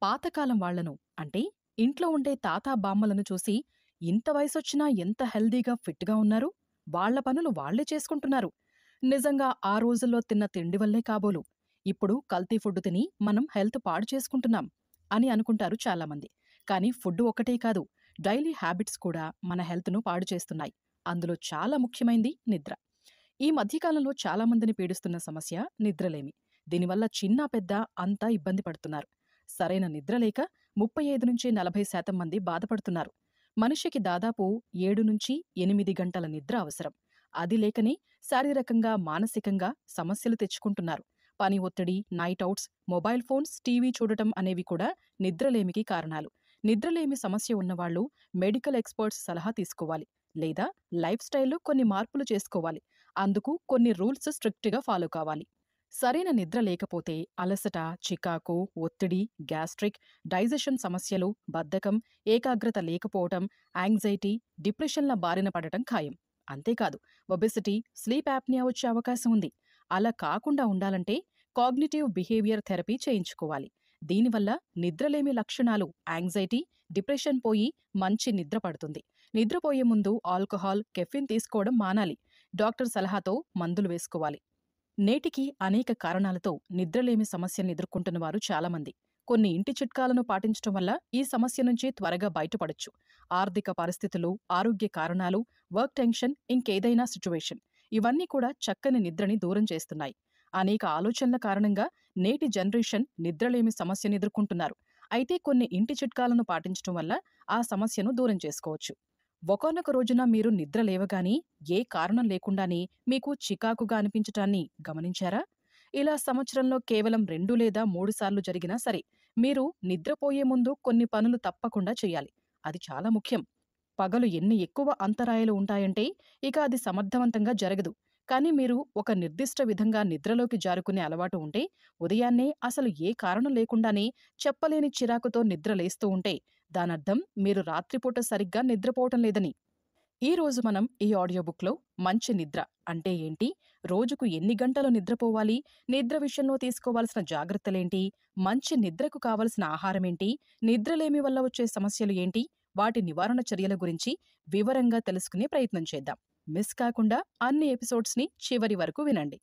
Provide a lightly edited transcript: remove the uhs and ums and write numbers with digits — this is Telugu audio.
పాతకాలం వాళ్లను అంటే ఇంట్లో ఉండే తాతా బామ్మలను చూసి ఇంత వయసొచ్చినా ఎంత హెల్దీగా ఫిట్గా ఉన్నారు, వాళ్ల పనులు వాళ్లే చేసుకుంటున్నారు. నిజంగా ఆ రోజుల్లో తిన్న తిండి వల్లే కాబోలు ఇప్పుడు కల్తీ ఫుడ్ తిని మనం హెల్త్ పాడు చేసుకుంటున్నాం అని అనుకుంటారు చాలామంది. కానీ ఫుడ్ ఒకటే కాదు, డైలీ హ్యాబిట్స్ కూడా మన హెల్త్ను పాడు చేస్తున్నాయి. అందులో చాలా ముఖ్యమైంది నిద్ర. ఈ మధ్యకాలంలో చాలామందిని పీడిస్తున్న సమస్య నిద్రలేమి. దీనివల్ల చిన్న పెద్ద అంతా ఇబ్బంది పడుతున్నారు. సరైన నిద్రలేక 35-40% మంది బాధపడుతున్నారు. మనిషికి దాదాపు 7-8 గంటల నిద్ర అవసరం. అది లేకనే శారీరకంగా మానసికంగా సమస్యలు తెచ్చుకుంటున్నారు. పని ఒత్తిడి, night outs, mobile phones, TV చూడటం అనేవి కూడా నిద్రలేమికి కారణాలు. నిద్రలేమి సమస్య ఉన్నవాళ్లు మెడికల్ ఎక్స్పర్ట్స్ సలహా తీసుకోవాలి, లేదా లైఫ్ స్టైల్లో కొన్ని మార్పులు చేసుకోవాలి. అందుకు కొన్ని రూల్స్ స్ట్రిక్ట్గా ఫాలో కావాలి. సరైన నిద్ర లేకపోతే అలసట, చికాకు, ఒత్తిడి, గ్యాస్ట్రిక్, డైజెషన్ సమస్యలు, బద్ధకం, ఏకాగ్రత లేకపోవటం, యాంగ్జైటీ, డిప్రెషన్ల బారిన పడటం ఖాయం. అంతేకాదు, ఒబెసిటీ, స్లీప్ యాప్నియా వచ్చే అవకాశం ఉంది. అలా కాకుండా ఉండాలంటే కాగ్నిటివ్ బిహేవియర్ థెరపీ చేయించుకోవాలి. దీనివల్ల నిద్రలేమి లక్షణాలు, యాంగ్జైటీ, డిప్రెషన్ పోయి మంచి నిద్ర పడుతుంది. నిద్రపోయే ముందు ఆల్కహాల్, కెఫిన్ తీసుకోవడం మానాలి. డాక్టర్ సలహాతో మందులు వేసుకోవాలి. నేటికి అనేక కారణాలతో నిద్రలేమి సమస్యల్ని ఎదుర్కొంటున్న వారు చాలామంది. కొన్ని ఇంటి చిట్కాలను పాటించడం వల్ల ఈ సమస్య నుంచి త్వరగా బయటపడొచ్చు. ఆర్థిక పరిస్థితులు, ఆరోగ్య కారణాలు, వర్క్ టెన్షన్, ఇంకేదైనా సిచ్యువేషన్, ఇవన్నీ కూడా చక్కని నిద్రని దూరం చేస్తున్నాయి. అనేక ఆలోచనల కారణంగా నేటి జనరేషన్ నిద్రలేమి సమస్యను ఎదుర్కొంటున్నారు. అయితే కొన్ని ఇంటి చిట్కాలను పాటించడం వల్ల ఆ సమస్యను దూరం చేసుకోవచ్చు. ఒకానొక రోజున మీరు నిద్ర లేవగానే ఏ కారణం లేకుండానే మీకు చికాకుగా అనిపించటాన్ని గమనించారా? ఇలా సంవత్సరంలో కేవలం 2 లేదా 3 సార్లు జరిగినా సరే, మీరు నిద్రపోయే ముందు కొన్ని పనులు తప్పకుండా చెయ్యాలి. అది చాలా ముఖ్యం. పగలు ఎన్ని ఎక్కువ అంతరాయాలు ఉంటాయంటే ఇక అది సమర్థవంతంగా జరగదు. కానీ మీరు ఒక నిర్దిష్ట విధంగా నిద్రలోకి జారుకునే అలవాటు ఉంటే, ఉదయాన్నే అసలు ఏ కారణం లేకుండానే చెప్పలేని చిరాకుతో నిద్ర లేస్తూ ఉంటే దానర్థం మీరు రాత్రిపూట సరిగ్గా నిద్రపోవటం లేదని. ఈ రోజు మనం ఈ ఆడియో బుక్లో మంచి నిద్ర అంటే ఏంటి, రోజుకు ఎన్ని గంటలు నిద్రపోవాలి, నిద్ర విషయంలో తీసుకోవాల్సిన జాగ్రత్తలేంటి, మంచి నిద్రకు కావలసిన ఆహారమేంటి, నిద్రలేమి వల్ల వచ్చే సమస్యలు ఏంటి, వాటి నివారణ చర్యల గురించి వివరంగా తెలుసుకునే ప్రయత్నం చేద్దాం. మిస్ కాకుండా అన్ని ఎపిసోడ్స్ని చివరి వరకు వినండి.